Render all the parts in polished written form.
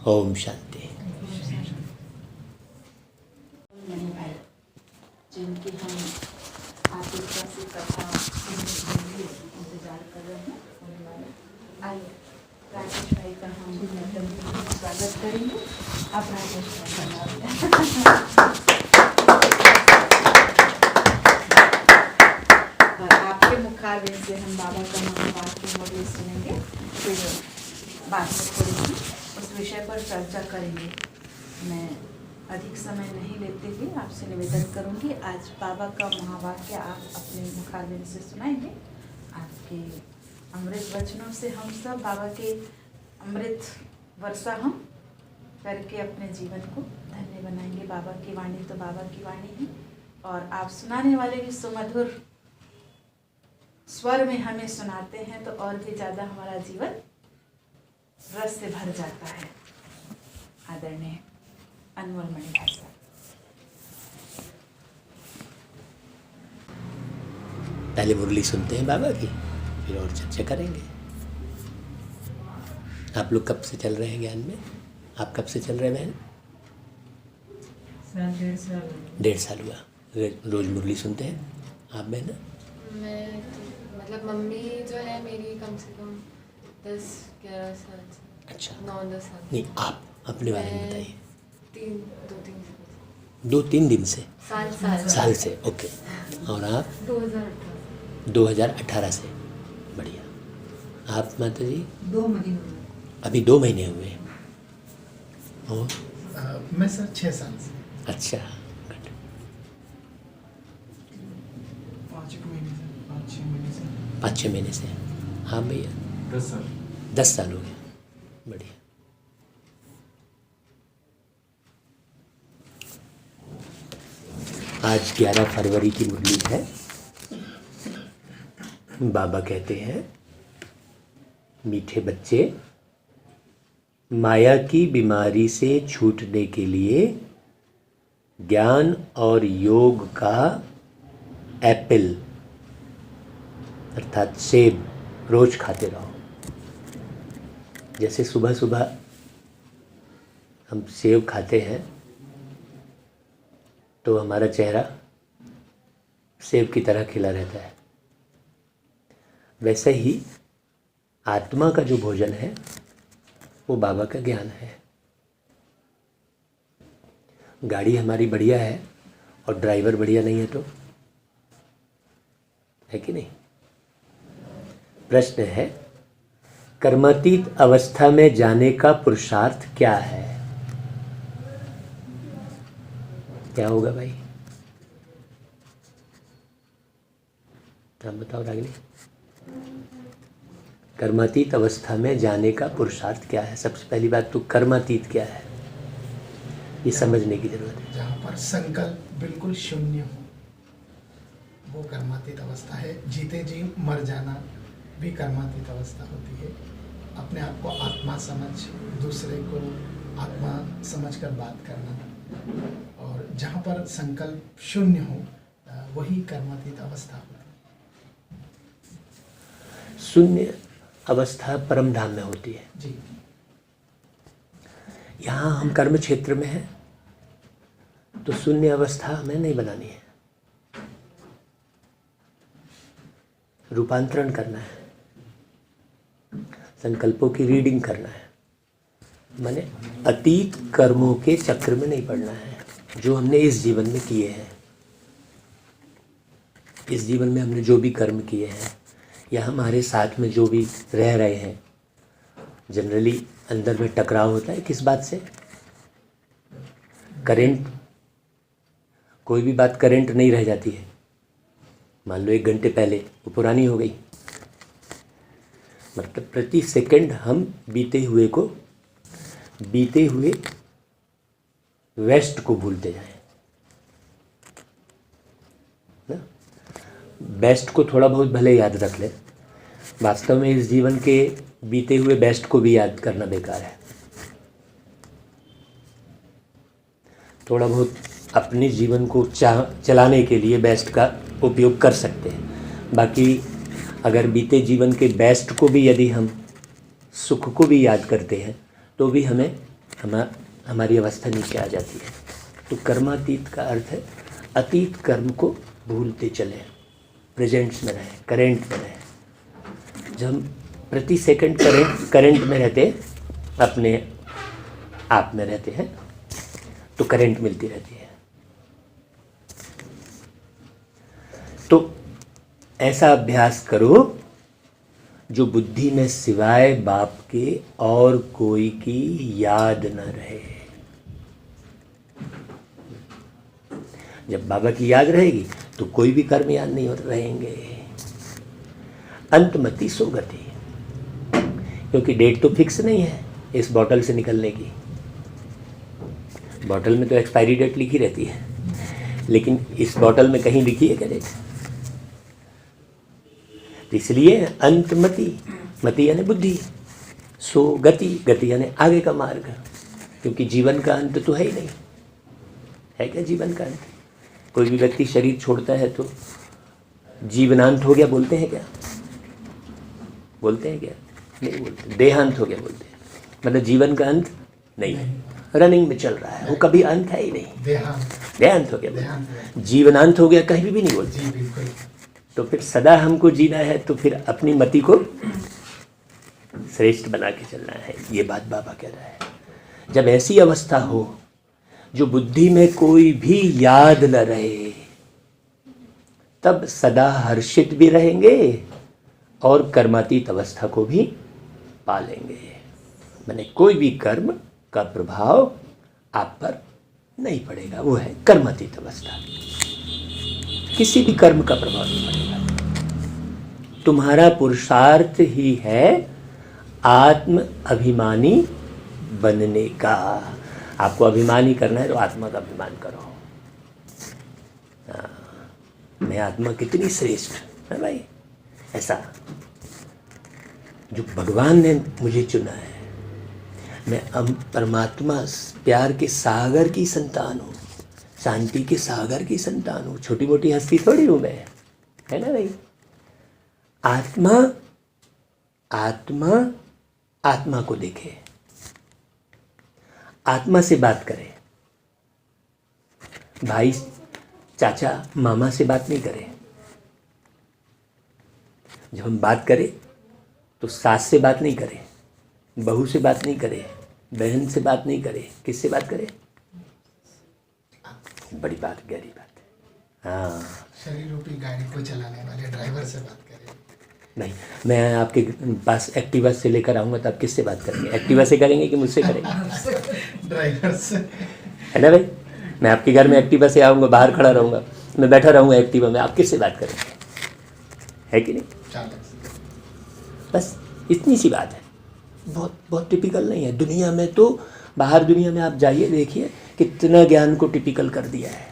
ओम शांति। जिनकी हम आतिथ्य से कथा इंतजार कर रहे हैं होने वाला। आइए राजेश भाई का हम स्वागत करेंगे। आप राजेश भाई और आपके मुखारबिंद से हम बाबा का महावाक्य मॉडल सुनेंगे, फिर बाद में थोड़ी सी उस विषय पर चर्चा करेंगे। मैं अधिक समय नहीं लेते हुए आपसे निवेदन करूंगी, आज बाबा का महावाक्य आप अपने मुखारबिंद से सुनाएंगे। आपके अमृत वचनों से हम सब बाबा के अमृत वर्षा हम करके अपने जीवन को धन्य बनाएंगे। बाबा की वाणी तो बाबा की वाणी है और आप सुनाने वाले भी सुमधुर स्वर में हमें सुनाते हैं तो और भी ज़्यादा हमारा जीवन रस से भर जाता है। आदरणीय अनमोल मणिभाई साहब। पहले मुरली सुनते हैं बाबा की, फिर और चर्चा करेंगे। आप लोग कब से चल रहे हैं ज्ञान में? आप कब से चल रहे हैं बहन? 1.5 साल हुआ। रोज मुरली सुनते हैं आप बहन? मैं तो मतलब मम्मी जो है मेरी कम से कम 10-11 साल से। अच्छा 9-10 साल। नहीं, आप अपने बारे में बताइए। 2-3 दिन से साल से। ओके। और आप? 2018 से। बढ़िया। आप माता जी? 2 महीने हुए। अभी 2 महीने हुए। और मैं सर 6 साल से। अच्छा, 5-6 महीने से। हाँ भैया 10 साल हो गए। बढ़िया। आज 11 फरवरी की मुरली है। बाबा कहते हैं, मीठे बच्चे, माया की बीमारी से छूटने के लिए ज्ञान और योग का एप्पल अर्थात सेब रोज खाते रहो। जैसे सुबह सुबह हम सेब खाते हैं तो हमारा चेहरा सेब की तरह खिला रहता है, वैसे ही आत्मा का जो भोजन है वो बाबा का ज्ञान है। गाड़ी हमारी बढ़िया है और ड्राइवर बढ़िया नहीं है तो है कि नहीं? प्रश्न है, कर्मातीत अवस्था में जाने का पुरुषार्थ क्या है? क्या होगा भाई? आप बताओ रागिनी। कर्मातीत अवस्था में जाने का पुरुषार्थ क्या है? सबसे पहली बात तो कर्मातीत क्या है ये समझने की जरूरत है। जहाँ पर संकल्प बिल्कुल शून्य हो वो कर्मातीत अवस्था है। जीते जी मर जाना भी कर्मातीत अवस्था होती है। अपने आप को आत्मा समझ, दूसरे को आत्मा समझकर बात करना, और जहाँ पर संकल्प शून्य हो वही कर्मातीत अवस्था होती है। शून्य अवस्था परम धाम में होती है जी। यहाँ हम कर्म क्षेत्र में हैं तो शून्य अवस्था हमें नहीं बनानी है, रूपांतरण करना है, संकल्पों की रीडिंग करना है। माने अतीत कर्मों के चक्र में नहीं पड़ना है जो हमने इस जीवन में किए हैं। इस जीवन में हमने जो भी कर्म किए हैं या हमारे साथ में जो भी रह रहे हैं, जनरली अंदर में टकराव होता है किस बात से? करंट। कोई भी बात करंट नहीं रह जाती है। मान लो 1 घंटे पहले वो पुरानी हो गई, मतलब प्रति सेकंड हम बीते हुए वेस्ट को भूलते जाएं ना। बेस्ट को थोड़ा बहुत भले याद रख ले, वास्तव में इस जीवन के बीते हुए बेस्ट को भी याद करना बेकार है। थोड़ा बहुत अपने जीवन को चलाने के लिए बेस्ट का उपयोग कर सकते हैं। बाकी अगर बीते जीवन के बेस्ट को भी यदि हम सुख को भी याद करते हैं तो भी हमें हमारी अवस्था नीचे आ जाती है। तो कर्मातीत का अर्थ है अतीत कर्म को भूलते चले, प्रेजेंट्स में रहें, करेंट में रहें। जब हम प्रति सेकंड करेंट में रहते, अपने आप में रहते हैं, तो करंट मिलती रहती है। तो ऐसा अभ्यास करो जो बुद्धि में सिवाय बाप के और कोई की याद न रहे। जब बाबा की याद रहेगी तो कोई भी कर्म याद नहीं रहेंगे। अंतमति सो गति, क्योंकि डेट तो फिक्स नहीं है इस बॉटल से निकलने की। बॉटल में तो एक्सपायरी डेट लिखी रहती है, लेकिन इस बॉटल में कहीं लिखी है क्या डेट? इसलिए अंतमति, मति यानी बुद्धि, सो गति, गति यानी आगे का मार्ग, क्योंकि जीवन का अंत तो है ही नहीं। है क्या जीवन का अंत? कोई भी व्यक्ति शरीर छोड़ता है तो जीवनांत हो गया बोलते हैं क्या? बोलते हैं क्या? नहीं बोलते। देहांत हो गया बोलते हैं, मतलब जीवन का अंत नहीं है, रनिंग में चल रहा है, वो कभी अंत है ही नहीं। देहांत हो गया, जीवनांत हो गया कहीं भी नहीं बोलते। तो फिर सदा हमको जीना है तो फिर अपनी मति को श्रेष्ठ बना के चलना है। ये बात बाबा कह रहा है। जब ऐसी अवस्था हो जो बुद्धि में कोई भी याद न रहे, तब सदा हर्षित भी रहेंगे और कर्मातीत अवस्था को भी पालेंगे। मैंने कोई भी कर्म का प्रभाव आप पर नहीं पड़ेगा, वो है कर्मातीत अवस्था। किसी भी कर्म का प्रभाव नहीं पड़ेगा। तुम्हारा पुरुषार्थ ही है आत्म अभिमानी बनने का। आपको अभिमानी करना है तो आत्मा का अभिमान करो। मैं आत्मा कितनी श्रेष्ठ है भाई, ऐसा जो भगवान ने मुझे चुना है। मैं परमात्मा प्यार के सागर की संतान हूँ, शांति के सागर की संतान हूँ। छोटी मोटी हस्ती थोड़ी हूँ मैं, है ना भाई। आत्मा आत्मा आत्मा को देखे, आत्मा से बात करे। भाई चाचा मामा से बात नहीं करे। जब हम बात करें तो सास से बात नहीं करें, बहू से बात नहीं करे, बहन से बात नहीं करे, किससे बात करे? बड़ी बात, गहरी बात है। हाँ, शरीर रूपी गाड़ी को चलाने वाले ड्राइवर से बात करें। नहीं, मैं आपके पास एक्टिवा से लेकर आऊँगा तो आप किससे बात करेंगे? एक्टिवा से करेंगे कि मुझसे करेंगे? ड्राइवर से, है ना भाई। मैं आपके घर में एक्टिवा से आऊँगा, बाहर खड़ा रहूँगा, मैं बैठा रहूँगा एक्टिवा में, आप किससे बात करेंगे? है कि नहीं? बस इतनी सी बात है, बहुत बहुत टिपिकल नहीं है। दुनिया में तो, बाहर दुनिया में आप जाइए देखिए कितना ज्ञान को टिपिकल कर दिया है।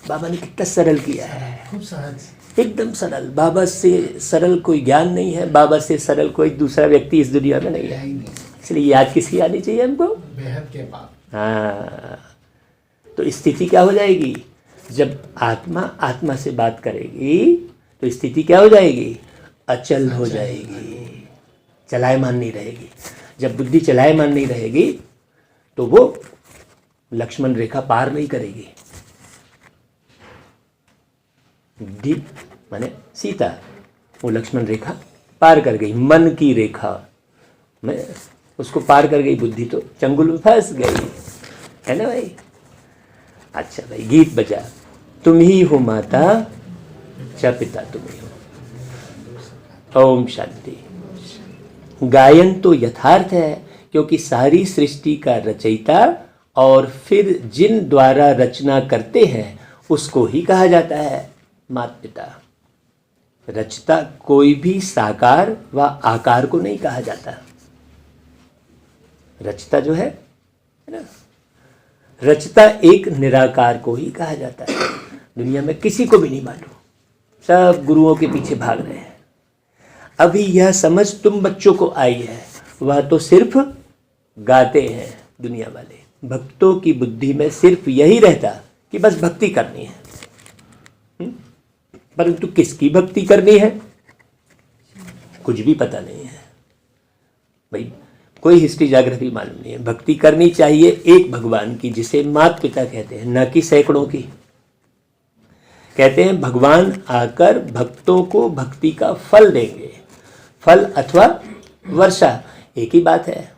बाबा ने कितना सरल किया है, खूब सहज, एकदम सरल। बाबा से सरल कोई ज्ञान नहीं है, बाबा से सरल कोई दूसरा व्यक्ति इस दुनिया में नहीं है। इसलिए याद किसकी आनी चाहिए हमको? बेहद के पाप। हाँ, तो स्थिति क्या हो जाएगी? जब आत्मा आत्मा से बात करेगी तो स्थिति क्या हो जाएगी? अचल हो जाएगी, चलायमान नहीं रहेगी। जब बुद्धि चलायमान नहीं रहेगी तो वो लक्ष्मण रेखा पार नहीं करेगी। बुद्धि माने सीता, वो लक्ष्मण रेखा पार कर गई, मन की रेखा में उसको पार कर गई। बुद्धि तो चंगुल में फंस गई, है ना भाई। अच्छा भाई, गीत बजा। तुम ही हो माता, च पिता तुम ही हो। ओम शांति। गायन तो यथार्थ है, क्योंकि सारी सृष्टि का रचयिता और फिर जिन द्वारा रचना करते हैं उसको ही कहा जाता है माता पिता। रचता कोई भी साकार व आकार को नहीं कहा जाता। रचता जो है ना, रचता एक निराकार को ही कहा जाता है। दुनिया में किसी को भी नहीं मालूम, सब गुरुओं के पीछे भाग रहे हैं। अभी यह समझ तुम बच्चों को आई है, वह तो सिर्फ गाते हैं दुनिया वाले। भक्तों की बुद्धि में सिर्फ यही रहता कि बस भक्ति करनी है, परंतु किसकी भक्ति करनी है कुछ भी पता नहीं है भाई। कोई हिस्ट्री ज्योग्राफी मालूम नहीं है। भक्ति करनी चाहिए एक भगवान की, जिसे माता पिता कहते हैं, न कि सैकड़ों की। कहते हैं भगवान आकर भक्तों को भक्ति का फल देंगे। फल अथवा वर्षा एक ही बात है।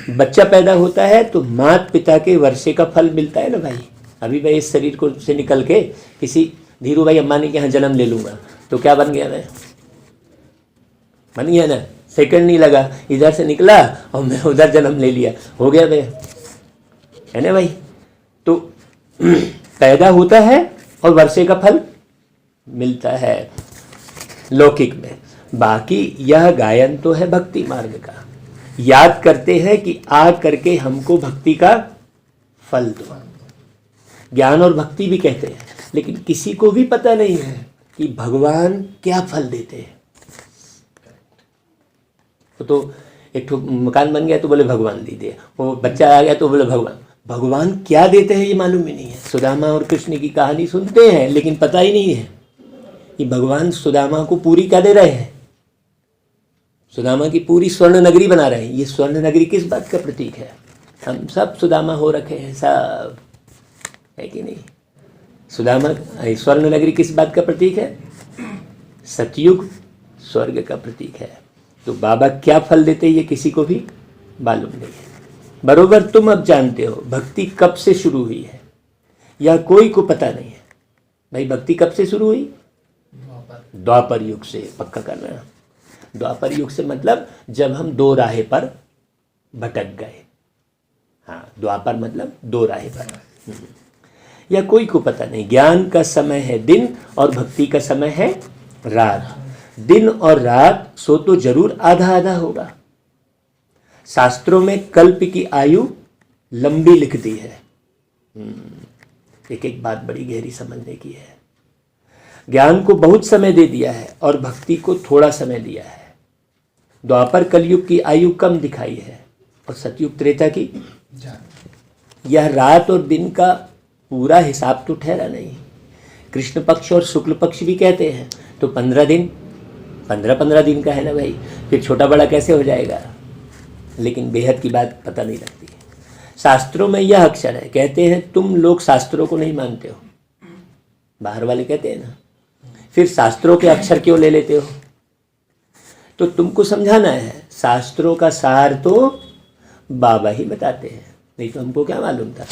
बच्चा पैदा होता है तो माता पिता के वर्षे का फल मिलता है ना भाई। अभी मैं इस शरीर को से निकल के किसी धीरू भाई अम्बानी के यहाँ जन्म ले लूँगा तो क्या बन गया मैं? बन गया ना, सेकंड नहीं लगा, इधर से निकला और मैं उधर जन्म ले लिया, हो गया मैं, है ना भाई। तो पैदा होता है और वर्षे का फल मिलता है लौकिक में। बाकी यह गायन तो है भक्ति मार्ग का। याद करते हैं कि आ करके हमको भक्ति का फल दो। ज्ञान और भक्ति भी कहते हैं, लेकिन किसी को भी पता नहीं है कि भगवान क्या फल देते हैं। तो एक ठो मकान बन गया तो बोले भगवान दे दिया, वो बच्चा आ गया तो बोले भगवान क्या देते हैं ये मालूम ही नहीं है। सुदामा और कृष्ण की कहानी सुनते हैं लेकिन पता ही नहीं है कि भगवान सुदामा को पूरी क्या दे रहे हैं। सुदामा की पूरी स्वर्ण नगरी बना रहे हैं। ये स्वर्ण नगरी किस बात का प्रतीक है? हम सब सुदामा हो रखे हैं, सब, है कि नहीं? सुदामा स्वर्ण नगरी किस बात का प्रतीक है? सतयुग स्वर्ग का प्रतीक है। तो बाबा क्या फल देते हैं ये किसी को भी मालूम नहीं है। बरोबर तुम अब जानते हो भक्ति कब से शुरू हुई है, या कोई को पता नहीं है। भाई भक्ति कब से शुरू हुई? द्वापर युग से। पक्का करना, द्वापर युग से मतलब जब हम दो राहे पर भटक गए। हाँ, द्वापर मतलब दो राहे पर। या कोई को पता नहीं। ज्ञान का समय है दिन और भक्ति का समय है रात। दिन और रात सो तो जरूर आधा आधा होगा। शास्त्रों में कल्प की आयु लंबी लिख दी है। एक एक बात बड़ी गहरी समझने की है। ज्ञान को बहुत समय दे दिया है और भक्ति को थोड़ा समय दिया है। द्वापर कलयुग की आयु कम दिखाई है और सतयुग त्रेता की। यह रात और दिन का पूरा हिसाब तो ठहरा नहीं। कृष्ण पक्ष और शुक्ल पक्ष भी कहते हैं तो 15 दिन, 15 दिन का है ना भाई। फिर छोटा बड़ा कैसे हो जाएगा? लेकिन बेहद की बात पता नहीं लगती है। शास्त्रों में यह अक्षर है। कहते हैं तुम लोग शास्त्रों को नहीं मानते हो, बाहर वाले कहते हैं ना, फिर शास्त्रों के अक्षर क्यों ले लेते हो? तो तुमको समझाना है शास्त्रों का सार तो बाबा ही बताते हैं, नहीं तो हमको क्या मालूम था।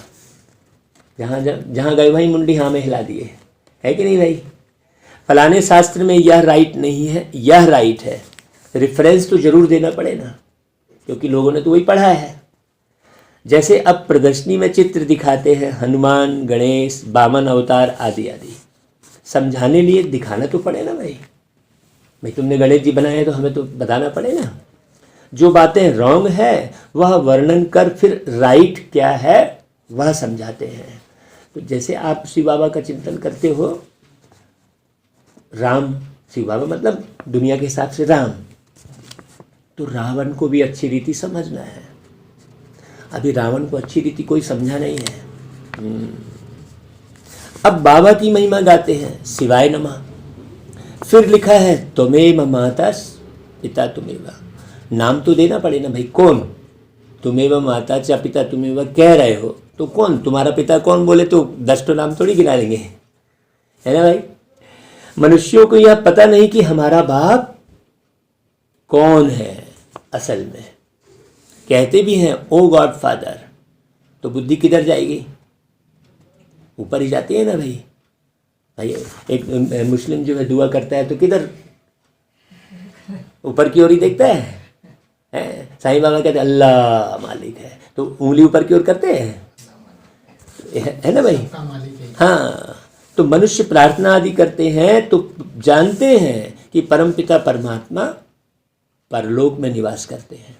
जहाँ गए वहीं मुंडी हाँ में हिला दिए, है कि नहीं भाई? फलाने शास्त्र में यह राइट नहीं है, यह राइट है। रेफरेंस तो जरूर देना पड़े ना, क्योंकि लोगों ने तो वही पढ़ा है। जैसे अब प्रदर्शनी में चित्र दिखाते हैं हनुमान, गणेश, वामन अवतार आदि आदि, समझाने लिए दिखाना तो पड़े ना भाई। भाई तुमने गणेश जी बनाए तो हमें तो बताना पड़े ना। जो बातें रॉन्ग है वह वर्णन कर फिर राइट क्या है वह समझाते हैं। तो जैसे आप शिव बाबा का चिंतन करते हो, राम, शिव बाबा मतलब दुनिया के हिसाब से राम, तो रावण को भी अच्छी रीति समझना है। अभी रावण को अच्छी रीति कोई समझा नहीं है। अब बाबा की महिमा गाते हैं, शिवाय नमः। फिर लिखा है त्वमेव माता पिता तुमेव। नाम तो देना पड़े ना भाई, कौन? तुमेव माता च पिता तुमेव कह रहे हो तो कौन तुम्हारा पिता कौन? बोले तो 10 तो नाम थोड़ी गिना लेंगे, है ना भाई। मनुष्यों को यह पता नहीं कि हमारा बाप कौन है असल में। कहते भी हैं ओ गॉड फादर, तो बुद्धि किधर जाएगी? ऊपर ही जाती है ना भाई। भाई एक मुस्लिम जो है दुआ करता है तो किधर? ऊपर की ओर ही देखता है। साईं बाबा कहते हैं अल्लाह मालिक है, तो उंगली ऊपर की ओर करते हैं, है ना भाई। हाँ, तो मनुष्य प्रार्थना आदि करते हैं तो जानते हैं कि परमपिता परमात्मा परलोक में निवास करते हैं।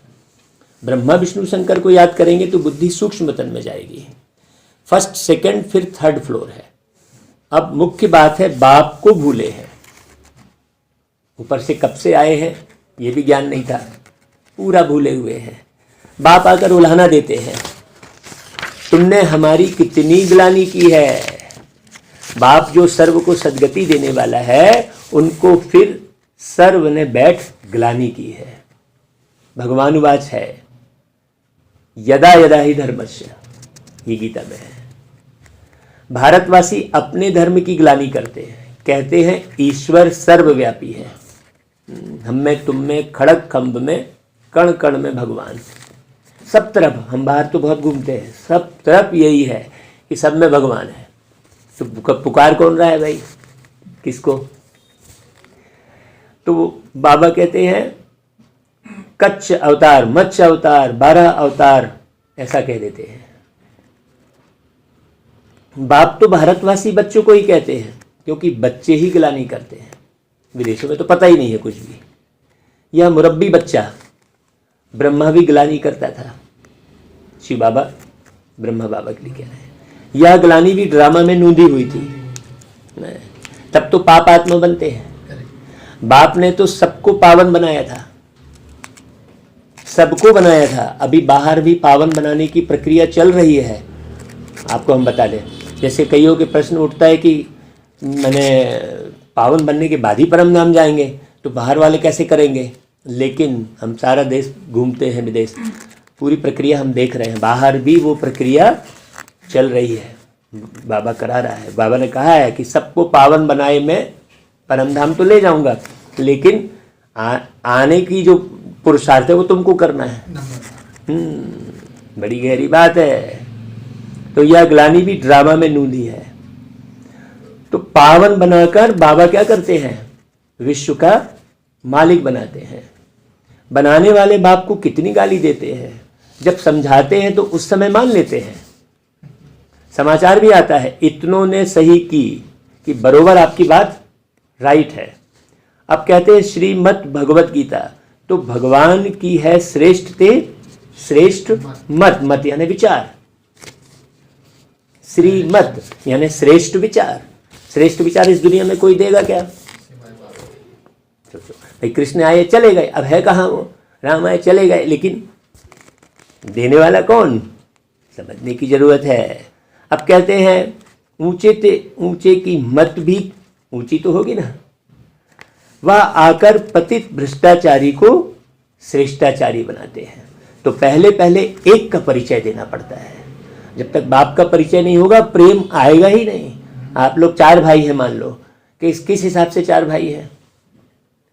ब्रह्मा विष्णु शंकर को याद करेंगे तो बुद्धि सूक्ष्म तन में जाएगी। फर्स्ट, सेकंड, फिर थर्ड फ्लोर है। अब मुख्य बात है बाप को भूले हैं। ऊपर से कब से आए हैं ये भी ज्ञान नहीं था, पूरा भूले हुए हैं। बाप आकर उल्हाना देते हैं, तुमने हमारी कितनी ग्लानि की है। बाप जो सर्व को सद्गति देने वाला है, उनको फिर सर्व ने बैठ ग्लानि की है। भगवान उवाच है, यदा यदा ही धर्मस्य, ये गीता में है। भारतवासी अपने धर्म की ग्लानि करते हैं, कहते हैं ईश्वर सर्वव्यापी है। हम में, तुम में, खड़ग खंभ में, कण कण में भगवान। सब तरफ, हम बाहर तो बहुत घूमते हैं, सब तरफ यही है कि सब में भगवान है। तो पुकार कौन रहा है भाई, किसको? तो बाबा कहते हैं कच्छ अवतार, मत्स्य अवतार, 12 अवतार, ऐसा कह देते हैं। बाप तो भारतवासी बच्चों को ही कहते हैं, क्योंकि बच्चे ही ग्लानि करते हैं। विदेशों में तो पता ही नहीं है कुछ भी। यह मुरब्बी बच्चा ब्रह्मा भी ग्लानि करता था। शिव बाबा ब्रह्मा बाबा के लिए कह रहे हैं। यह ग्लानि भी ड्रामा में नूंदी हुई थी। तब तो पाप आत्मा बनते हैं। बाप ने तो सबको पावन बनाया था, सबको बनाया था। अभी बाहर भी पावन बनाने की प्रक्रिया चल रही है। आपको हम बता दें, जैसे कईयों के प्रश्न उठता है कि मैंने पावन बनने के बाद ही परम धाम जाएंगे, तो बाहर वाले कैसे करेंगे? लेकिन हम सारा देश घूमते हैं, विदेश, पूरी प्रक्रिया हम देख रहे हैं। बाहर भी वो प्रक्रिया चल रही है, बाबा करा रहा है। बाबा ने कहा है कि सबको पावन बनाए मैं परम धाम तो ले जाऊंगा, लेकिन आने की जो पुरुषार्थ है वो तुमको करना है। बड़ी गहरी बात है। तो यह ग्लानि भी ड्रामा में नूंदी है। तो पावन बनाकर बाबा क्या करते हैं? विश्व का मालिक बनाते हैं। बनाने वाले बाप को कितनी गाली देते हैं, जब समझाते हैं तो उस समय मान लेते हैं। समाचार भी आता है, इतनों ने सही की कि बरोबर आपकी बात राइट है। अब कहते हैं श्रीमद् भगवत गीता तो भगवान की है श्रेष्ठ मत, मत यानी विचार, श्रीमत यानी श्रेष्ठ विचार। श्रेष्ठ विचार इस दुनिया में कोई देगा क्या? भाई कृष्ण आए चले गए, अब है कहाँ वो? राम आए चले गए, लेकिन देने वाला कौन? समझने की जरूरत है। अब कहते हैं ऊंचे की मत भी ऊंची तो होगी ना। वह आकर पतित भ्रष्टाचारी को श्रेष्ठाचारी बनाते हैं। तो पहले पहले एक का परिचय देना पड़ता है। जब तक बाप का परिचय नहीं होगा, प्रेम आएगा ही नहीं। आप लोग 4 भाई हैं, मान लो कि किस हिसाब से 4 भाई हैं?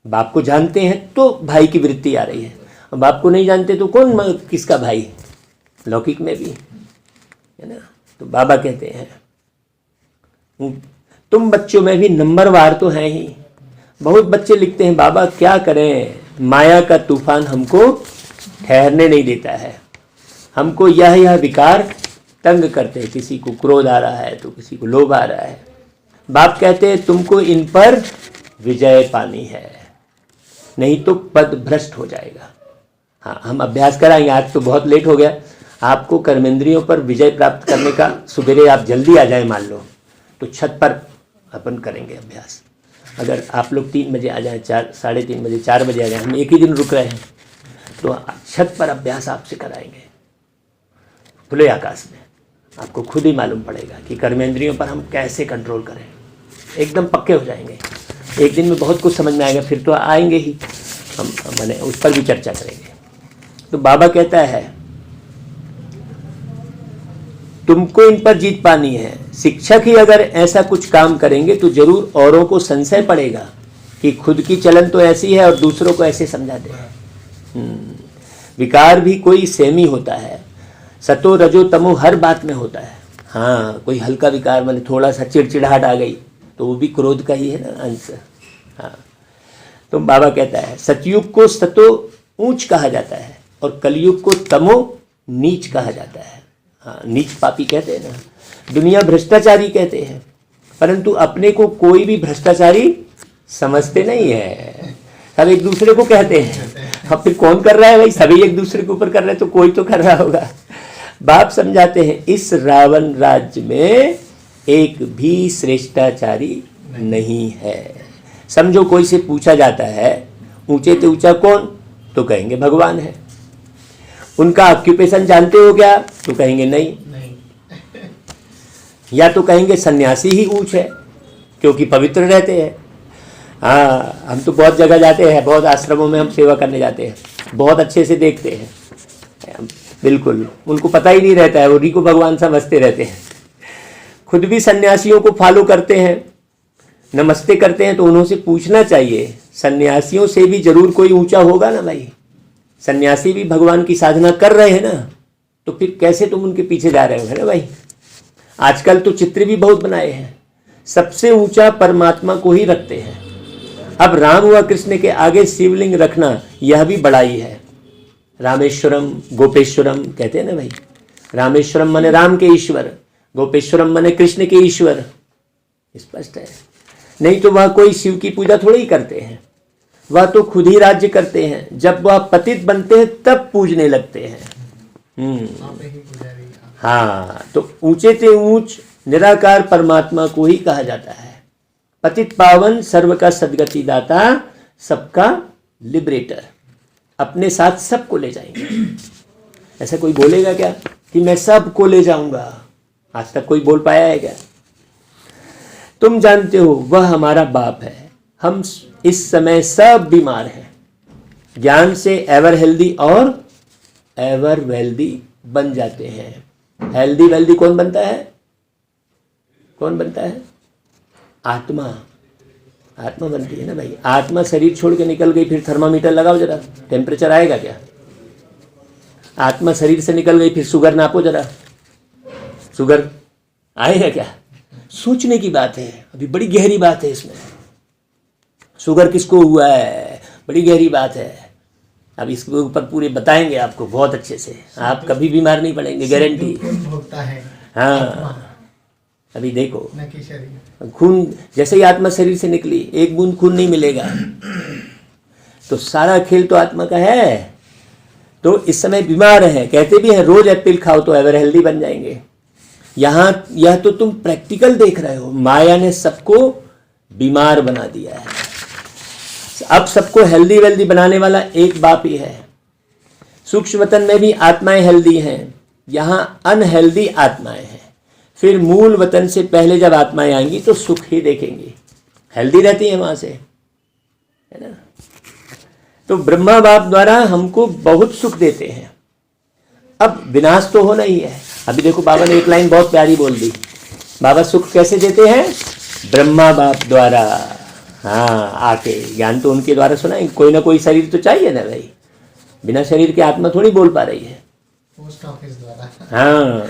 बाप को जानते हैं तो भाई की वृत्ति आ रही है, और बाप को नहीं जानते तो कौन किसका भाई? लौकिक में भी है ना। तो बाबा कहते हैं तुम बच्चों में भी नंबरवार तो हैं ही। बहुत बच्चे लिखते हैं बाबा क्या करें, माया का तूफान हमको ठहरने नहीं देता है, हमको यह विकार तंग करते हैं। किसी को क्रोध आ रहा है तो किसी को लोभ आ रहा है। बाप कहते हैं तुमको इन पर विजय पानी है, नहीं तो पद भ्रष्ट हो जाएगा। हाँ, हम अभ्यास कराएंगे। आज तो बहुत लेट हो गया। आपको कर्मेंद्रियों पर विजय प्राप्त करने का, सुबह आप जल्दी आ जाए मान लो, तो छत पर अपन करेंगे अभ्यास। अगर आप लोग 3 बजे आ जाएं, 4, 3:30 बजे, 4 बजे आ जाएं, हम एक ही दिन रुक रहे हैं, तो छत पर अभ्यास आपसे कराएंगे खुले आकाश में। आपको खुद ही मालूम पड़ेगा कि कर्मेंद्रियों पर हम कैसे कंट्रोल करें। एकदम पक्के हो जाएंगे। एक दिन में बहुत कुछ समझ में आएगा, फिर तो आएंगे ही हम, मैंने उस पर भी चर्चा करेंगे। तो बाबा कहता है तुमको इन पर जीत पानी है। शिक्षक ही अगर ऐसा कुछ काम करेंगे तो जरूर औरों को संशय पड़ेगा कि खुद की चलन तो ऐसी है और दूसरों को ऐसे समझाते हैं। विकार भी कोई सेमी होता है, सतो रजो तमो हर बात में होता है। हाँ, कोई हल्का विकार माने थोड़ा सा चिड़चिड़ाहट आ गई तो वो भी क्रोध का ही है ना अंश। हाँ, तो बाबा कहता है सतयुग को सतो ऊंच कहा जाता है और कलयुग को तमो नीच कहा जाता है। हाँ, नीच पापी कहते हैं ना। दुनिया भ्रष्टाचारी कहते हैं, परंतु अपने को कोई भी भ्रष्टाचारी समझते नहीं है। सब एक दूसरे को कहते हैं। अब फिर कौन कर रहा है भाई? सभी एक दूसरे के ऊपर कर रहे हैं, तो कोई तो कर रहा होगा। बाप समझाते हैं इस रावण राज्य में एक भी श्रेष्ठाचारी नहीं है। समझो कोई से पूछा जाता है ऊंचे से ऊंचा कौन, तो कहेंगे भगवान है। उनका ऑक्यूपेशन जानते हो क्या, तो कहेंगे नहीं। या तो कहेंगे सन्यासी ही ऊंच है क्योंकि पवित्र रहते हैं, हाँ, हम तो बहुत जगह जाते हैं, बहुत आश्रमों में हम सेवा करने जाते हैं, बहुत अच्छे से देखते हैं, बिल्कुल उनको पता ही नहीं रहता है, उन्हीं को भगवान समझते रहते हैं। खुद भी सन्यासियों को फॉलो करते हैं, नमस्ते करते हैं, तो उन्होंने पूछना चाहिए, सन्यासियों से भी जरूर कोई ऊंचा होगा ना भाई। सन्यासी भी भगवान की साधना कर रहे हैं ना, तो फिर कैसे तुम उनके पीछे जा रहे हो, है ना भाई। आजकल तो चित्र भी बहुत बनाए हैं, सबसे ऊंचा परमात्मा को ही रखते हैं। अब राम व कृष्ण के आगे शिवलिंग रखना यह भी बड़ाई है। रामेश्वरम गोपेश्वरम कहते हैं ना भाई। रामेश्वरम माने राम के ईश्वर, गोपेश्वरम माने कृष्ण के ईश्वर, स्पष्ट है। नहीं तो वह कोई शिव की पूजा थोड़ी ही करते हैं, वह तो खुद ही राज्य करते हैं। जब वह पतित बनते हैं तब पूजने लगते हैं। हाँ, तो ऊंचे से ऊंच निराकार परमात्मा को ही कहा जाता है। पतित पावन, सर्व का सदगति दाता, सबका लिबरेटर, अपने साथ सबको ले जाएंगे। ऐसा कोई बोलेगा क्या कि मैं सबको ले जाऊंगा? आज तक कोई बोल पाया है क्या? तुम जानते हो वह हमारा बाप है। हम इस समय सब बीमार हैं। ज्ञान से एवर हेल्दी और एवर वेल्दी बन जाते हैं। हेल्दी वेल्दी कौन बनता है? कौन बनता है? आत्मा। आत्मा बनती है ना भाई। आत्मा शरीर छोड़ के निकल गई, फिर थर्मामीटर लगाओ जरा, टेम्परेचर आएगा क्या? आत्मा शरीर से निकल गई, फिर शुगर नापो जरा, शुगर आएगा क्या? सोचने की बात है, अभी बड़ी गहरी बात है इसमें। शुगर किसको हुआ है, बड़ी गहरी बात है। अब इसके ऊपर पूरे बताएंगे आपको बहुत अच्छे से, आप कभी बीमार नहीं पड़ेंगे, गारंटी। हाँ, अभी देखो खून जैसे ही आत्मा शरीर से निकली, एक बूंद खून नहीं मिलेगा, तो सारा खेल तो आत्मा का है। तो इस समय बीमार है, कहते भी हैं रोज एप्पल खाओ तो एवर हेल्दी बन जाएंगे। यहाँ यह तो तुम प्रैक्टिकल देख रहे हो। माया ने सबको बीमार बना दिया है। अब सबको हेल्दी वेल्दी बनाने वाला एक बाप ही है। सूक्ष्म वतन में भी आत्माएं हेल्दी हैं, यहाँ अनहेल्दी आत्माएं हैं। फिर मूल वतन से पहले जब आत्माएं आएंगी तो सुख ही देखेंगी, हेल्दी रहती है वहां से, है ना। तो ब्रह्मा बाप द्वारा हमको बहुत सुख देते हैं। अब विनाश तो होना ही है। अभी देखो बाबा ने एक लाइन बहुत प्यारी बोल दी। बाबा सुख कैसे देते हैं? ब्रह्मा बाप द्वारा। हाँ, आके ज्ञान तो उनके द्वारा सुना है। कोई ना कोई शरीर तो चाहिए ना भाई, बिना शरीर के आत्मा थोड़ी बोल पा रही है। पोस्ट ऑफिस द्वारा। हाँ,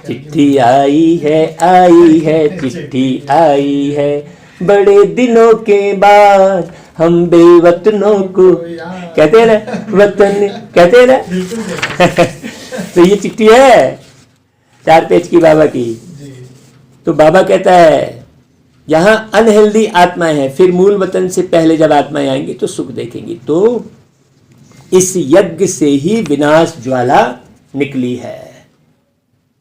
चिट्ठी आई है चिट्ठी आई है, बड़े दिनों के बाद हम बेवतनों को कहते हैं ना, वतन कहते हैं ना। तो ये चिट्ठी है 4 पेज की बाबा की। तो बाबा कहता है यहाँ अनहेल्दी आत्माएं हैं, फिर मूल वतन से पहले जब आत्माएं आएंगी तो सुख देखेंगी। तो इस यज्ञ से ही विनाश ज्वाला निकली है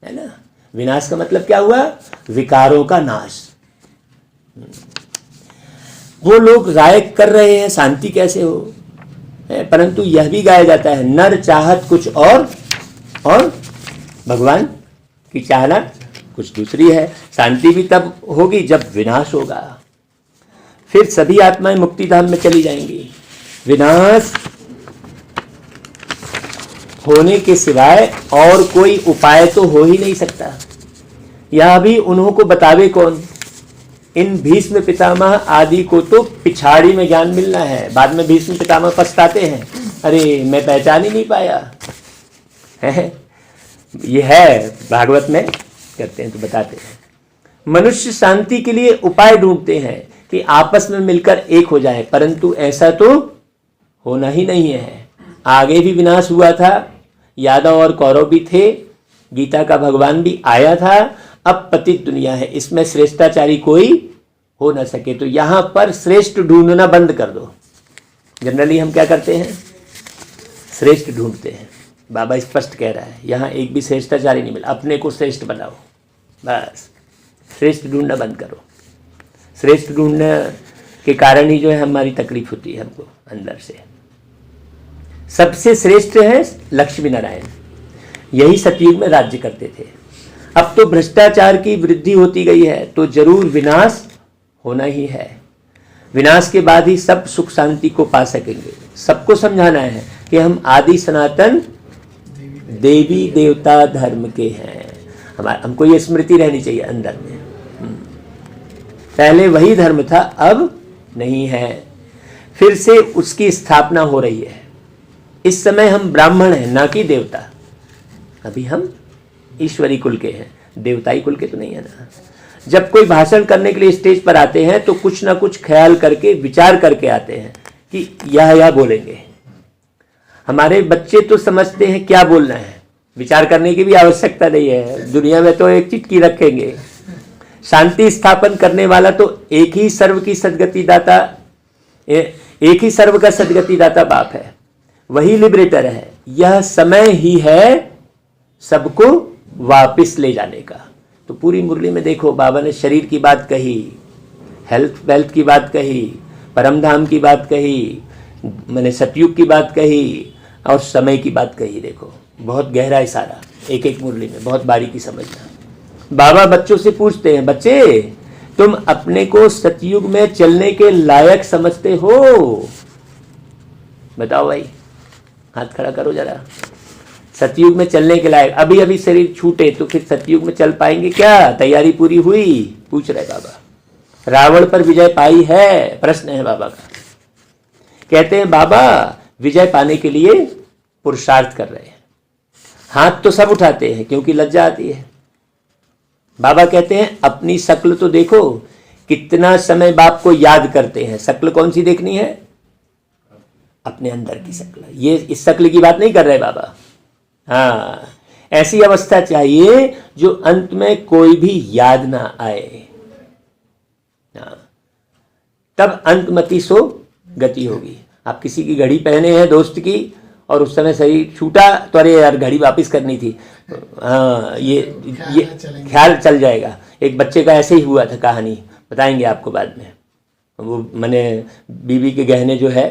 ना। विनाश का मतलब क्या हुआ? विकारों का नाश। वो लोग राय कर रहे हैं शांति कैसे हो, परंतु यह भी गाया जाता है नर चाहत कुछ और भगवान की चाहना कुछ दूसरी है। शांति भी तब होगी जब विनाश होगा, फिर सभी आत्माएं मुक्ति धाम में चली जाएंगी। विनाश होने के सिवाय और कोई उपाय तो हो ही नहीं सकता। यह भी उन्हों को बतावे कौन? इन भीष्म पितामह आदि को तो पिछाड़ी में ज्ञान मिलना है। बाद में भीष्म पितामह पछताते हैं, अरे मैं पहचान ही नहीं पाया है। ये है भागवत में करते हैं तो बताते हैं। मनुष्य शांति के लिए उपाय ढूंढते हैं कि आपस में मिलकर एक हो जाए, परंतु ऐसा तो होना ही नहीं है। आगे भी विनाश हुआ था, यादव और कौरव भी थे, गीता का भगवान भी आया था। अब पतित दुनिया है, इसमें श्रेष्ठाचारी कोई हो ना सके। तो यहां पर श्रेष्ठ ढूंढना बंद कर दो। जनरली हम क्या करते हैं? श्रेष्ठ ढूंढते हैं। बाबा स्पष्ट कह रहा है यहाँ एक भी श्रेष्ठाचारी नहीं मिला, अपने को श्रेष्ठ बनाओ, बस श्रेष्ठ ढूंढना बंद करो। श्रेष्ठ ढूंढने के कारण ही जो है हमारी तकलीफ होती है हमको अंदर से। सबसे श्रेष्ठ है लक्ष्मी नारायण, यही सतयुग में राज्य करते थे। अब तो भ्रष्टाचार की वृद्धि होती गई है, तो जरूर विनाश होना ही है। विनाश के बाद ही सब सुख शांति को पा सकेंगे। सबको समझाना है कि हम आदि सनातन देवी देवता धर्म के हैं। हमको ये स्मृति रहनी चाहिए अंदर में। पहले वही धर्म था, अब नहीं है, फिर से उसकी स्थापना हो रही है। इस समय हम ब्राह्मण हैं, ना कि देवता। अभी हम ईश्वरी कुल के हैं, देवताई कुल के तो नहीं है ना। जब कोई भाषण करने के लिए स्टेज पर आते हैं तो कुछ ना कुछ ख्याल करके, विचार करके आते हैं कि यह बोलेंगे। हमारे बच्चे तो समझते हैं क्या बोलना है, विचार करने की भी आवश्यकता नहीं है। दुनिया में तो एक चिटकी रखेंगे। शांति स्थापन करने वाला तो एक ही सर्व की सदगति दाता, एक ही सर्व का सदगति दाता बाप है, वही लिबरेटर है। यह समय ही है सबको वापस ले जाने का। तो पूरी मुरली में देखो, बाबा ने शरीर की बात कही, हेल्थ वेल्थ की बात कही, परमधाम की बात कही, मैंने सतयुग की बात कही और समय की बात कही। देखो बहुत गहरा है सारा, एक एक मुरली में, बहुत बारीकी समझना। बाबा बच्चों से पूछते हैं, बच्चे तुम अपने को सतयुग में चलने के लायक समझते हो? बताओ भाई, हाथ खड़ा करो जरा। सतयुग में चलने के लायक, अभी अभी शरीर छूटे तो फिर सतयुग में चल पाएंगे क्या? तैयारी पूरी हुई? पूछ रहे बाबा। रावण पर विजय पाई है? प्रश्न है बाबा का। कहते हैं बाबा विजय पाने के लिए पुरुषार्थ कर रहे हैं। हाथ तो सब उठाते हैं क्योंकि लज्जा आती है। बाबा कहते हैं अपनी शक्ल तो देखो, कितना समय बाप को याद करते हैं। शक्ल कौन सी देखनी है? अपने अंदर की शक्ल। ये इस शक्ल की बात नहीं कर रहे बाबा। हाँ, ऐसी अवस्था चाहिए जो अंत में कोई भी याद ना आए। हाँ, तब अंतमति सो गति होगी। आप किसी की घड़ी पहने हैं दोस्त की और उस समय शरीर छूटा तो अरे यार घड़ी वापस करनी थी। हाँ, ये ख्याल चल जाएगा। एक बच्चे का ऐसे ही हुआ था, कहानी बताएंगे आपको बाद में। वो मैंने बीवी के गहने जो है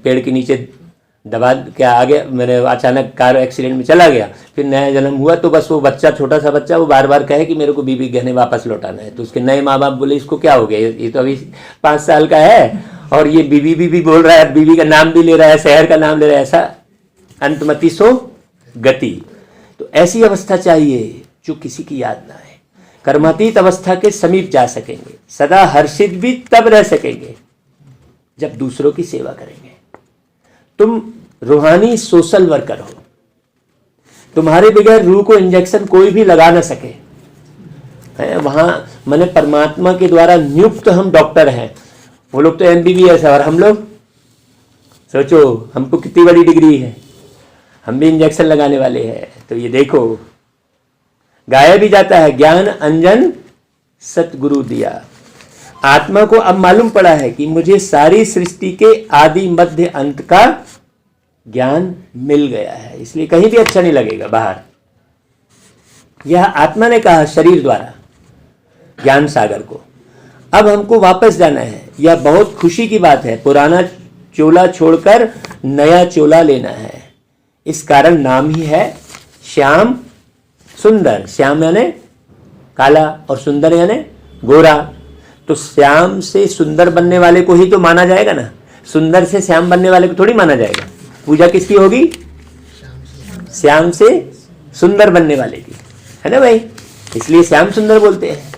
पेड़ के नीचे दबा के आ गया, मैंने अचानक कार एक्सीडेंट में चला गया। फिर नया जन्म हुआ तो बस वो बच्चा, छोटा सा बच्चा, वो बार बार कहे कि मेरे को बीवी गहने वापस लौटाना है। तो उसके नए माँ बाप बोले इसको क्या हो गया, ये तो अभी 5 साल का है और ये बीवी बोल रहा है, बीवी का नाम भी ले रहा है, शहर का नाम ले रहा है। ऐसा अंतमति सो गति। तो ऐसी अवस्था चाहिए जो किसी की याद ना आए। कर्मातीत अवस्था के समीप जा सकेंगे, सदा हर्षित भी तब रह सकेंगे जब दूसरों की सेवा करेंगे। तुम रूहानी सोशल वर्कर हो। तुम्हारे बगैर रूह को इंजेक्शन कोई भी लगा ना सके है। वहां मैंने परमात्मा के द्वारा नियुक्त हम डॉक्टर हैं। वो लोग तो MBBS है और हम लोग सोचो हमको कितनी बड़ी डिग्री है, हम भी इंजेक्शन लगाने वाले हैं। तो ये देखो गाया भी जाता है, ज्ञान अंजन सतगुरु दिया। आत्मा को अब मालूम पड़ा है कि मुझे सारी सृष्टि के आदि मध्य अंत का ज्ञान मिल गया है, इसलिए कहीं भी अच्छा नहीं लगेगा बाहर। यह आत्मा ने कहा शरीर द्वारा ज्ञान सागर को। अब हमको वापस जाना है। यह बहुत खुशी की बात है। पुराना चोला छोड़कर नया चोला लेना है। इस कारण नाम ही है श्याम सुंदर। श्याम यानी काला और सुंदर यानी गोरा। तो श्याम से सुंदर बनने वाले को ही तो माना जाएगा ना, सुंदर से श्याम बनने वाले को थोड़ी माना जाएगा। पूजा किसकी होगी? श्याम से सुंदर बनने वाले की, है ना भाई। इसलिए श्याम सुंदर बोलते हैं।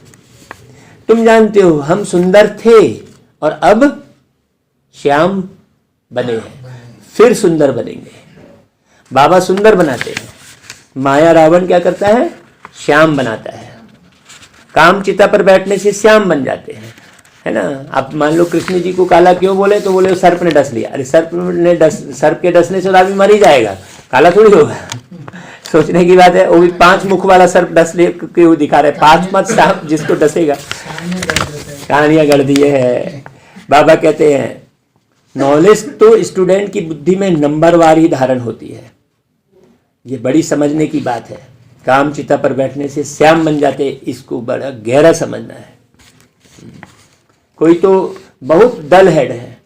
तुम जानते हो हम सुंदर थे और अब श्याम बने हैं, फिर सुंदर बनेंगे। बाबा सुंदर बनाते हैं, माया रावण क्या करता है? श्याम बनाता है। काम चिता पर बैठने से श्याम बन जाते हैं, है ना। आप मान लो कृष्ण जी को काला क्यों बोले? तो बोले सर्प ने डस लिया। अरे सर्प के डसने से आदमी मर ही जाएगा, काला थोड़ी होगा। सोचने की बात है। वो भी 5 मुख वाला सर्प डस ले क्यों दिखा रहे? 5 मत सांप जिसको डसेगा। कहानियां गढ़ दिए है। बाबा कहते हैं नॉलेज तो स्टूडेंट की बुद्धि में नंबरवार ही धारण होती है। ये बड़ी समझने की बात है। काम चिता पर बैठने से श्याम बन जाते, इसको बड़ा गहरा समझना है। कोई तो बहुत डल हेड है,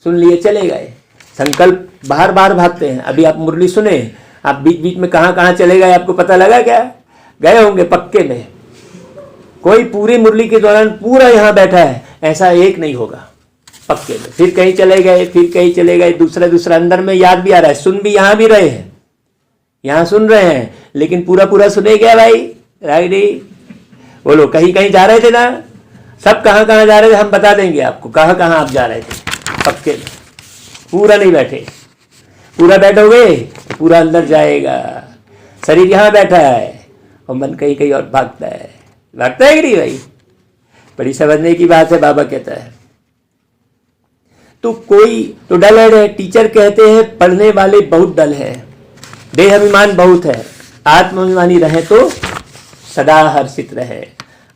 सुन लिए चले गए, संकल्प बार बार भागते हैं। अभी आप मुरली सुने, आप बीच बीच में कहाँ कहाँ चले गए आपको पता लगा क्या? गए होंगे पक्के में। कोई पूरी मुरली के दौरान पूरा यहाँ बैठा है, ऐसा एक नहीं होगा पक्के में। फिर कहीं चले गए, फिर कहीं चले गए, दूसरा अंदर में याद भी आ रहा है, सुन भी यहाँ भी रहे हैं, यहाँ सुन रहे हैं, लेकिन पूरा सुने क्या भाई? राइट नहीं? बोलो, कहीं कहीं जा रहे थे ना? सब कहाँ कहाँ जा रहे थे हम बता देंगे आपको, कहाँ कहाँ आप जा रहे थे पक्के में। पूरा नहीं बैठे, पूरा बैठोगे तो पूरा अंदर जाएगा। शरीर यहाँ बैठा है और मन कहीं कहीं और भागता है कि नहीं भाई? बड़ी समझने की बात है। बाबा कहता है तो कोई तो डल है। टीचर कहते हैं पढ़ने वाले बहुत डल है, देहाभिमान बहुत है, आत्माभिमानी रहे तो सदा हर्षित रहे।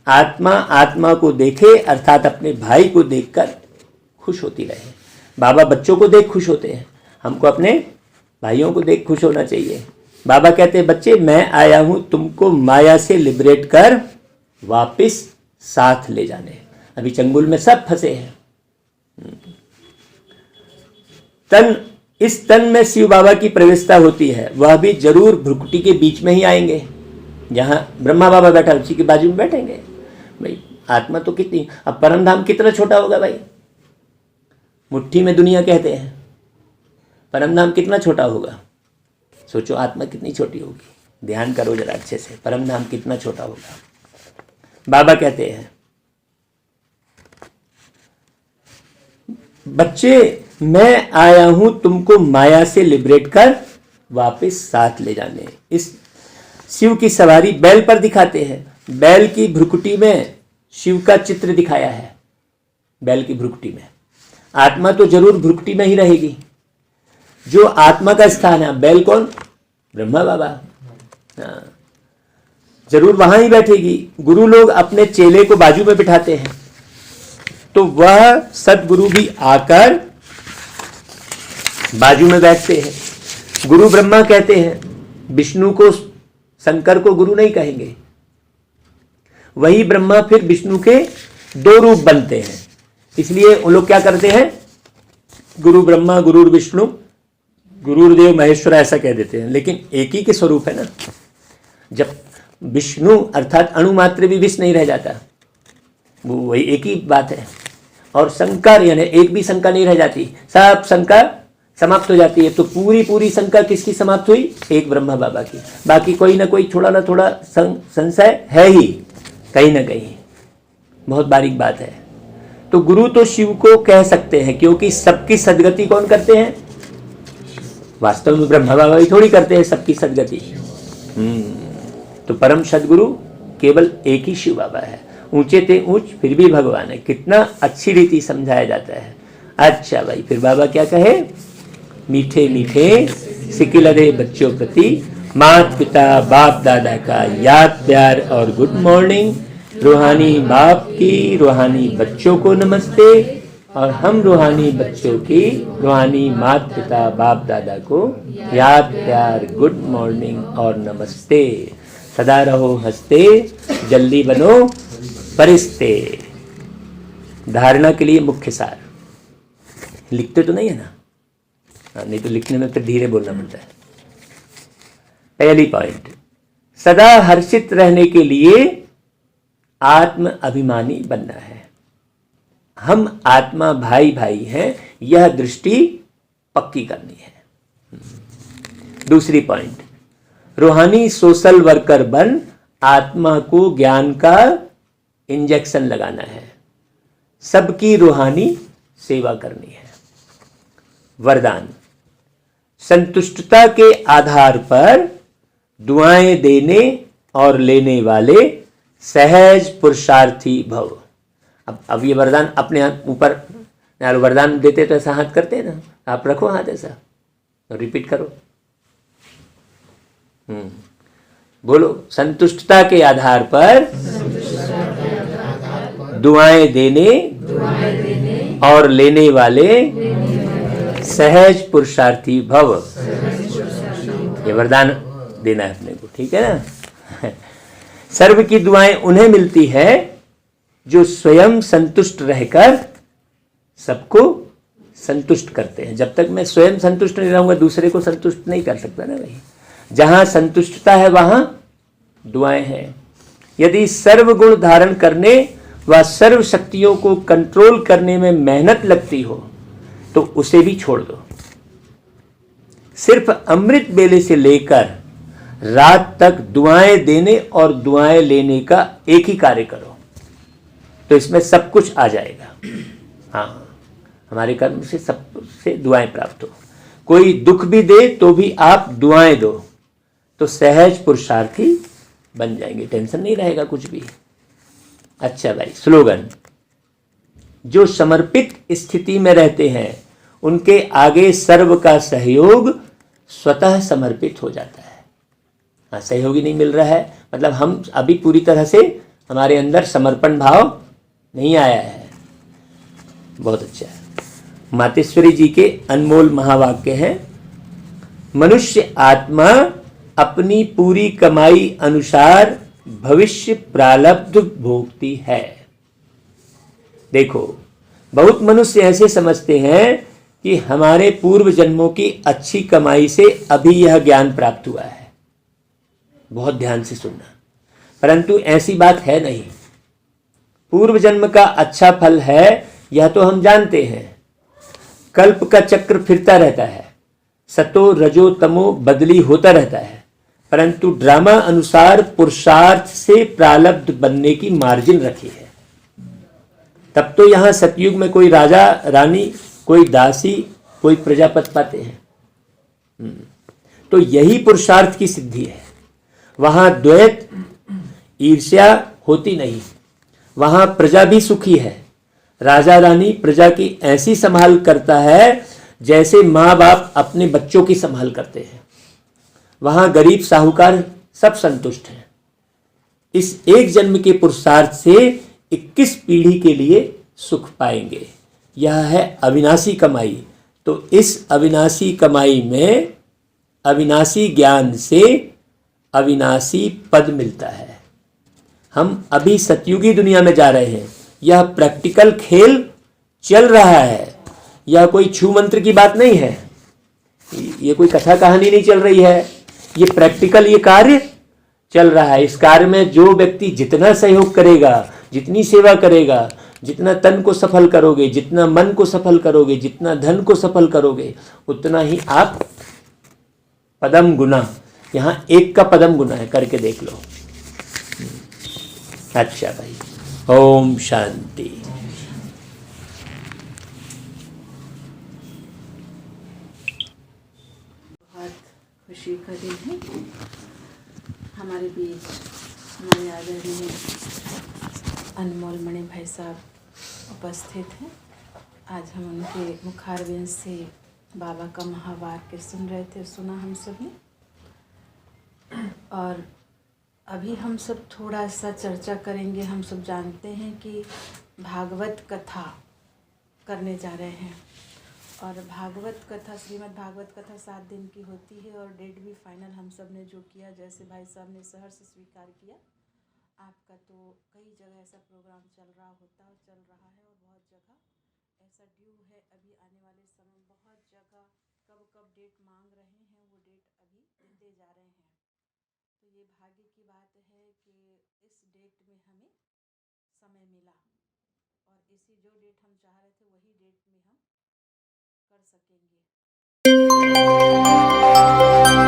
आत्मा को देखे, अर्थात अपने भाई को देखकर खुश होती रहे। बाबा बच्चों को देख खुश होते हैं, हमको अपने भाइयों को देख खुश होना चाहिए। बाबा कहते हैं बच्चे मैं आया हूं तुमको माया से लिबरेट कर वापस साथ ले जाने। अभी चंगुल में सब फंसे हैं। इस तन में शिव बाबा की प्रवेशता होती है, वह भी जरूर भ्रुकुटी के बीच में ही आएंगे। जहां ब्रह्मा बाबा बैठा उसी के बाजू में बैठेंगे। भाई आत्मा तो कितनी, अब परम धाम कितना छोटा होगा भाई? मुट्ठी में दुनिया कहते हैं, परम धाम कितना छोटा होगा? सोचो आत्मा कितनी छोटी होगी। ध्यान करो जरा अच्छे से, परम धाम कितना छोटा होगा। बाबा कहते हैं बच्चे मैं आया हूं तुमको माया से लिबरेट कर वापस साथ ले जाने। इस शिव की सवारी बैल पर दिखाते हैं। बैल की भ्रुकुटी में शिव का चित्र दिखाया है। बैल की भ्रुकुटी में आत्मा तो जरूर भ्रुकुटी में ही रहेगी, जो आत्मा का स्थान है। बैल कौन? ब्रह्मा बाबा। हाँ, जरूर वहां ही बैठेगी। गुरु लोग अपने चेले को बाजू में बिठाते हैं, तो वह सदगुरु भी आकर बाजू में बैठते हैं। गुरु ब्रह्मा कहते हैं, विष्णु को शंकर को गुरु नहीं कहेंगे। वही ब्रह्मा फिर विष्णु के दो रूप बनते हैं, इसलिए वो लोग क्या करते हैं? गुरु ब्रह्मा, गुरु विष्णु, गुरुदेव महेश्वर ऐसा कह देते हैं, लेकिन एक ही के स्वरूप है ना। जब विष्णु अर्थात अणु मात्र भी विष नहीं रह जाता, वो वही एक ही बात है। और शंकर यानी एक भी शंका नहीं रह जाती, सब शंका समाप्त हो जाती है। तो पूरी शंका किसकी समाप्त हुई? एक ब्रह्मा बाबा की। बाकी कोई ना कोई थोड़ा ना थोड़ा संशय है ही कहीं ना कहीं। बहुत बारीक बात है। तो गुरु तो शिव को कह सकते हैं, क्योंकि सबकी सदगति कौन करते हैं? वास्तव में ब्रह्मा बाबा ही थोड़ी करते हैं सबकी सदगति। तो परम सदगुरु केवल एक ही शिव बाबा है। ऊंचे ते ऊंच फिर भी भगवान है। कितना अच्छी रीति समझाया जाता है। अच्छा भाई, फिर बाबा क्या कहे? मीठे मीठे सिकिलरे बच्चों प्रति माता पिता बाप दादा का याद प्यार और गुड मॉर्निंग। रूहानी बाप की रूहानी बच्चों को नमस्ते, और हम रूहानी बच्चों की रूहानी माता पिता बाप दादा को याद प्यार गुड मॉर्निंग और नमस्ते। सदा रहो हंसते, जल्दी बनो फरिश्ते। धारणा के लिए मुख्य सार लिखते तो नहीं है ना? नहीं तो लिखने में फिर धीरे बोलना पड़ता है। पहली पॉइंट, सदा हर्षित रहने के लिए आत्म अभिमानी बनना है। हम आत्मा भाई भाई हैं, यह दृष्टि पक्की करनी है। दूसरी पॉइंट, रूहानी सोशल वर्कर बन आत्मा को ज्ञान का इंजेक्शन लगाना है। सबकी रूहानी सेवा करनी है। वरदान, संतुष्टता के आधार पर दुआएं देने और लेने वाले सहज पुरुषार्थी भव। अब ये वरदान अपने ऊपर यार वरदान देते तो ऐसा हाथ करते हैं ना, आप रखो हाथ ऐसा और रिपीट करो। बोलो, संतुष्टता के आधार पर दुआएं देने और लेने वाले सहज पुरुषार्थी भव। ये वरदान देना है अपने को, ठीक है ना। सर्व की दुआएं उन्हें मिलती है जो स्वयं संतुष्ट रहकर सबको संतुष्ट करते हैं। जब तक मैं स्वयं संतुष्ट नहीं रहूंगा, दूसरे को संतुष्ट नहीं कर सकता ना भाई। जहां संतुष्टता है वहां दुआएं हैं। यदि सर्व गुण धारण करने व सर्व शक्तियों को कंट्रोल करने में मेहनत लगती हो तो उसे भी छोड़ दो। सिर्फ अमृत वेले से लेकर रात तक दुआएं देने और दुआएं लेने का एक ही कार्य करो, तो इसमें सब कुछ आ जाएगा। हाँ, हमारे कर्म से सबसे दुआएं प्राप्त हो। कोई दुख भी दे तो भी आप दुआएं दो, तो सहज पुरुषार्थी बन जाएंगे, टेंशन नहीं रहेगा कुछ भी। अच्छा भाई, स्लोगन। जो समर्पित स्थिति में रहते हैं उनके आगे सर्व का सहयोग स्वतः समर्पित हो जाता है। हाँ, सहयोगी नहीं मिल रहा है मतलब हम अभी पूरी तरह से हमारे अंदर समर्पण भाव नहीं आया है। बहुत अच्छा है। मातेश्वरी जी के अनमोल महावाक्य हैं, मनुष्य आत्मा अपनी पूरी कमाई अनुसार भविष्य प्रारब्ध भोगती है। देखो, बहुत मनुष्य ऐसे समझते हैं कि हमारे पूर्व जन्मों की अच्छी कमाई से अभी यह ज्ञान प्राप्त हुआ है। बहुत ध्यान से सुनना, परंतु ऐसी बात है नहीं। पूर्व जन्म का अच्छा फल है यह तो हम जानते हैं। कल्प का चक्र फिरता रहता है, सतो रजो तमो बदली होता रहता है, परंतु ड्रामा अनुसार पुरुषार्थ से प्रारब्ध बनने की मार्जिन रखी है। तब तो यहां सतयुग में कोई राजा रानी, कोई दासी, कोई प्रजापति पाते हैं। तो यही पुरुषार्थ की सिद्धि है। वहां द्वैत ईर्ष्या होती नहीं, वहां प्रजा भी सुखी है। राजा रानी प्रजा की ऐसी संभाल करता है जैसे माँ बाप अपने बच्चों की संभाल करते हैं। वहां गरीब साहूकार सब संतुष्ट हैं। इस एक जन्म के पुरुषार्थ से 21 पीढ़ी के लिए सुख पाएंगे। यह है अविनाशी कमाई। तो इस अविनाशी कमाई में अविनाशी ज्ञान से अविनाशी पद मिलता है। हम अभी सतयुगी दुनिया में जा रहे हैं। यह प्रैक्टिकल खेल चल रहा है, यह कोई छू मंत्र की बात नहीं है, ये कोई कथा कहानी नहीं चल रही है, ये प्रैक्टिकल ये कार्य चल रहा है। इस कार्य में जो व्यक्ति जितना सहयोग करेगा, जितनी सेवा करेगा, जितना तन को सफल करोगे, जितना मन को सफल करोगे, जितना धन को सफल करोगे, उतना ही आप पदम गुना, यहाँ एक का पदम गुना है, करके देख लो। अच्छा भाई, ओम शांति। बहुत खुशी का दिन है। हमारे बीच हमारे आदरणीय अनमोल मणि भाई साहब उपस्थित हैं। आज हम उनके मुखारविंद से बाबा का महावाक्य सुन रहे थे, सुना हम सब ने। और अभी हम सब थोड़ा सा चर्चा करेंगे। हम सब जानते हैं कि भागवत कथा करने जा रहे हैं और भागवत कथा, श्रीमद् भागवत कथा 7 दिन की होती है और डेट भी फाइनल हम सब ने जो किया, जैसे भाई साहब ने सहर्ष स्वीकार किया। आपका तो कई जगह ऐसा प्रोग्राम चल रहा होता और चल रहा है और बहुत जगह ऐसा ड्यू है। अभी आने वाले समय बहुत जगह कब कब डेट मांग रहे हैं, वो डेट अभी देते जा रहे हैं। तो ये भाग्य की बात है कि इस डेट में हमें समय मिला और इसी जो डेट हम चाह रहे थे वही डेट में हम कर सकेंगे।